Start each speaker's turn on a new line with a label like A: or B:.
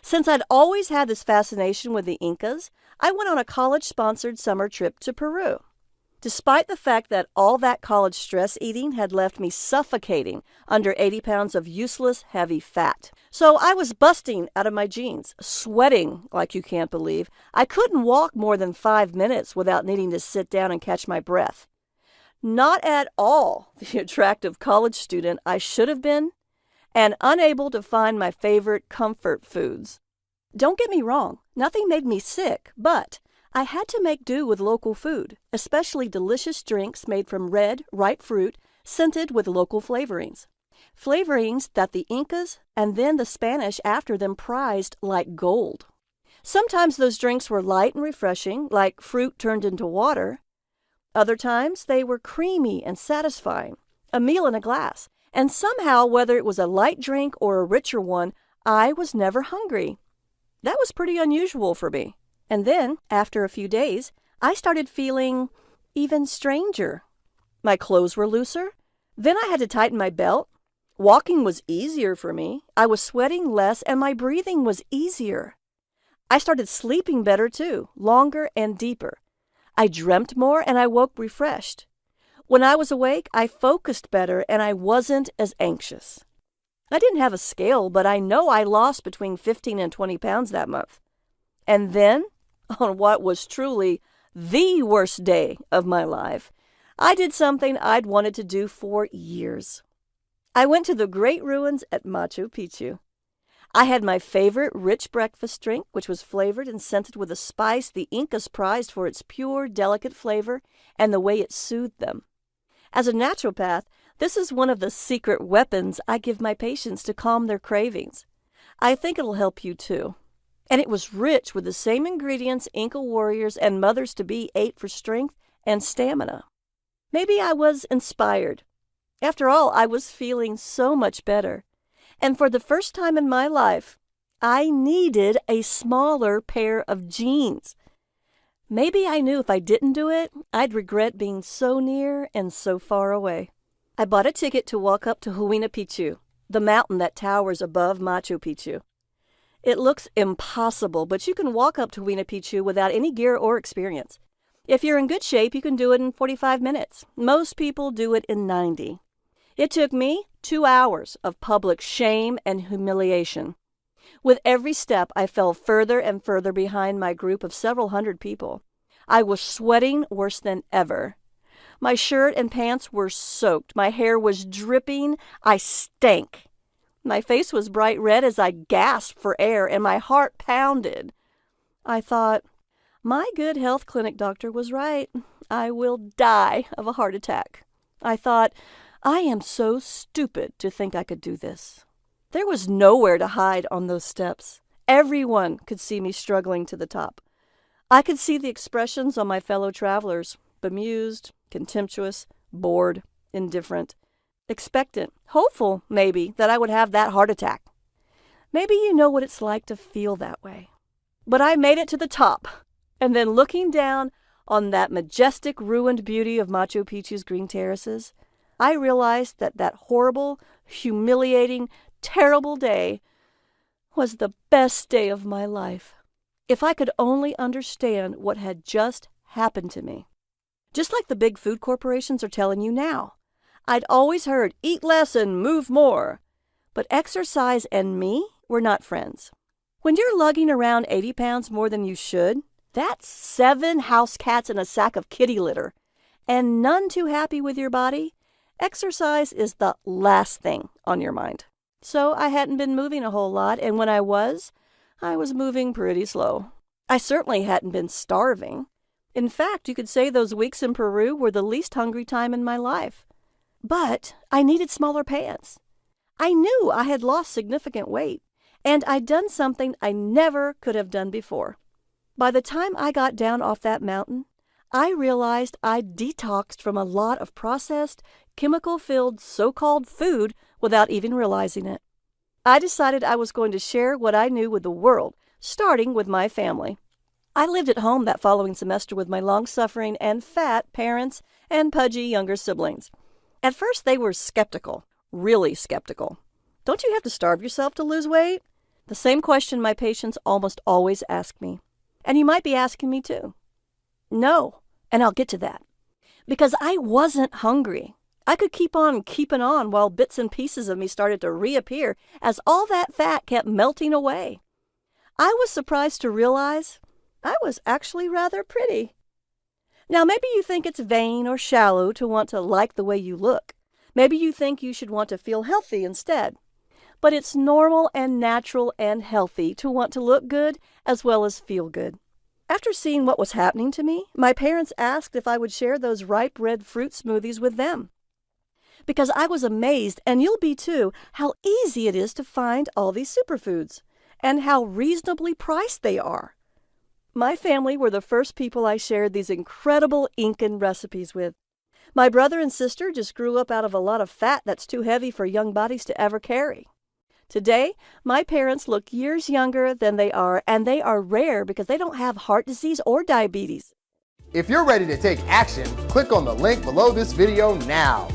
A: Since I'd always had this fascination with the Incas, I went on a college-sponsored summer trip to Peru. Despite the fact that all that college stress eating had left me suffocating under 80 pounds of useless, heavy fat. So I was busting out of my jeans, sweating like you can't believe. I couldn't walk more than 5 minutes without needing to sit down and catch my breath. Not at all the attractive college student I should have been, and unable to find my favorite comfort foods. Don't get me wrong, nothing made me sick, but I had to make do with local food, especially delicious drinks made from red, ripe fruit, scented with local flavorings. Flavorings that the Incas and then the Spanish after them prized like gold. Sometimes those drinks were light and refreshing, like fruit turned into water. Other times they were creamy and satisfying, a meal in a glass. And somehow, whether it was a light drink or a richer one, I was never hungry. That was pretty unusual for me. And then, after a few days, I started feeling even stranger. My clothes were looser. Then I had to tighten my belt. Walking was easier for me. I was sweating less, and my breathing was easier. I started sleeping better, too, longer and deeper. I dreamt more, and I woke refreshed. When I was awake, I focused better, and I wasn't as anxious. I didn't have a scale, but I know I lost between 15 and 20 pounds that month. And then, on what was truly the worst day of my life, I did something I'd wanted to do for years. I went to the great ruins at Machu Picchu. I had my favorite rich breakfast drink, which was flavored and scented with a spice the Incas prized for its pure, delicate flavor and the way it soothed them. As a naturopath, this is one of the secret weapons I give my patients to calm their cravings. I think it'll help you too. And it was rich with the same ingredients Inca warriors and mothers-to-be ate for strength and stamina. Maybe I was inspired. After all, I was feeling so much better. And for the first time in my life, I needed a smaller pair of jeans. Maybe I knew if I didn't do it, I'd regret being so near and so far away. I bought a ticket to walk up to Huayna Picchu, the mountain that towers above Machu Picchu. It looks impossible, but you can walk up to Huayna Picchu without any gear or experience. If you're in good shape, you can do it in 45 minutes. Most people do it in 90. It took me 2 hours of public shame and humiliation. With every step, I fell further and further behind my group of several hundred people. I was sweating worse than ever. My shirt and pants were soaked. My hair was dripping. I stank. My face was bright red as I gasped for air, and my heart pounded. I thought, my good health clinic doctor was right. I will die of a heart attack. I thought, I am so stupid to think I could do this. There was nowhere to hide on those steps. Everyone could see me struggling to the top. I could see the expressions on my fellow travelers, bemused, contemptuous, bored, indifferent, expectant, hopeful, maybe, that I would have that heart attack. Maybe you know what it's like to feel that way. But I made it to the top, and then looking down on that majestic, ruined beauty of Machu Picchu's green terraces, I realized that that horrible, humiliating, terrible day was the best day of my life. If I could only understand what had just happened to me. Just like the big food corporations are telling you now. I'd always heard, eat less and move more. But exercise and me were not friends. When you're lugging around 80 pounds more than you should, that's 7 house cats in a sack of kitty litter, and none too happy with your body, exercise is the last thing on your mind. So I hadn't been moving a whole lot, and when I was moving pretty slow. I certainly hadn't been starving. In fact, you could say those weeks in Peru were the least hungry time in my life. But I needed smaller pants. I knew I had lost significant weight, and I'd done something I never could have done before. By the time I got down off that mountain, I realized I'd detoxed from a lot of processed, chemical-filled so-called food without even realizing it. I decided I was going to share what I knew with the world, starting with my family. I lived at home that following semester with my long-suffering and fat parents and pudgy younger siblings. At first, they were skeptical, really skeptical. Don't you have to starve yourself to lose weight? The same question my patients almost always ask me. And you might be asking me too. No, and I'll get to that. Because I wasn't hungry. I could keep on keeping on while bits and pieces of me started to reappear as all that fat kept melting away. I was surprised to realize I was actually rather pretty. Now, maybe you think it's vain or shallow to want to like the way you look. Maybe you think you should want to feel healthy instead. But it's normal and natural and healthy to want to look good as well as feel good. After seeing what was happening to me, my parents asked if I would share those ripe red fruit smoothies with them. Because I was amazed, and you'll be too, how easy it is to find all these superfoods, and how reasonably priced they are. My family were the first people I shared these incredible Incan recipes with. My brother and sister just grew up out of a lot of fat that's too heavy for young bodies to ever carry. Today, my parents look years younger than they are, and they are rare because they don't have heart disease or diabetes.
B: If you're ready to take action, click on the link below this video now.